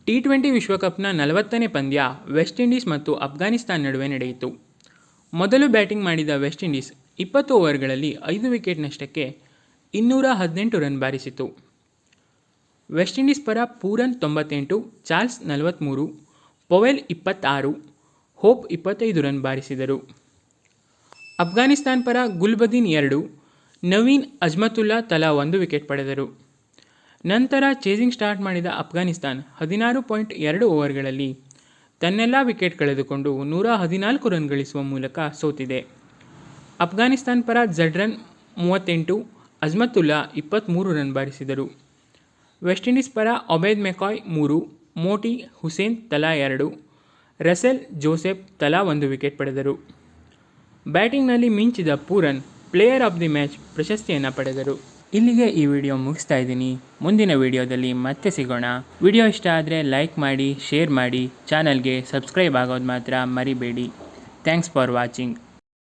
T20 ವಿಶ್ವಕಪ್ನ 40ನೇ ಪಂದ್ಯ West Indies ಮತ್ತು ಅಫ್ಘಾನಿಸ್ತಾನ ನಡುವೆ ನಡೆಯಿತು. ಮೊದಲು ಬ್ಯಾಟಿಂಗ್ ಮಾಡಿದ ವೆಸ್ಟ್ ಇಂಡೀಸ್ 20 ಓವರ್ಗಳಲ್ಲಿ 5 ವಿಕೆಟ್ ನಷ್ಟಕ್ಕೆ 218 ರನ್ ಬಾರಿಸಿತು. ವೆಸ್ಟ್ ಇಂಡೀಸ್ ಪರ Pooran 98, Charles 43, Powell 26, Hope 25 run ಬಾರಿಸಿದರು. ಅಫ್ಘಾನಿಸ್ತಾನ ಪರ ಗುಲ್ಬದೀನ್ 2, ನವೀನ್ ಅಜ್ಮತುಲ್ಲಾ ತಲಾ 1 ವಿಕೆಟ್ ಪಡೆದರು. ನಂತರ ಚೇಸಿಂಗ್ ಸ್ಟಾರ್ಟ್ ಮಾಡಿದ ಅಫ್ಘಾನಿಸ್ತಾನ 16.2 ಓವರ್ಗಳಲ್ಲಿ ತನ್ನೆಲ್ಲ ವಿಕೆಟ್ ಕಳೆದುಕೊಂಡು 114 ರನ್ ಗಳಿಸುವ ಮೂಲಕ ಸೋತಿದೆ. ಅಫ್ಘಾನಿಸ್ತಾನ ಪರ ಜಡ್ರನ್ 38, ಅಜ್ಮತುಲ್ಲಾ 23 ರನ್ ಬಾರಿಸಿದರು. ವೆಸ್ಟ್ ಇಂಡೀಸ್ ಪರ ಒಬೇದ್ ಮೆಕಾಯ್ 3, ಮೋಟಿ ಹುಸೇನ್ ತಲಾ 2, ರಸೆಲ್ ಜೋಸೆಫ್ ತಲಾ 1 ವಿಕೆಟ್ ಪಡೆದರು. ಬ್ಯಾಟಿಂಗ್ನಲ್ಲಿ ಮಿಂಚಿದ Pooran player of the match ಪ್ರಶಸ್ತಿಯನ್ನು ಪಡೆದರು. ಇಲ್ಲಿಗೆ ಈ ವಿಡಿಯೋ ಮುಗಿಸ್ತಾ ಇದ್ದೀನಿ. ಮುಂದಿನ ವಿಡಿಯೋದಲ್ಲಿ ಮತ್ತೆ ಸಿಗೋಣ. ವಿಡಿಯೋ ಇಷ್ಟ ಆದರೆ ಲೈಕ್ ಮಾಡಿ, ಶೇರ್ ಮಾಡಿ, ಚಾನಲ್ಗೆ ಸಬ್ಸ್ಕ್ರೈಬ್ ಆಗೋದು ಮಾತ್ರ ಮರಿಬೇಡಿ. Thanks for watching.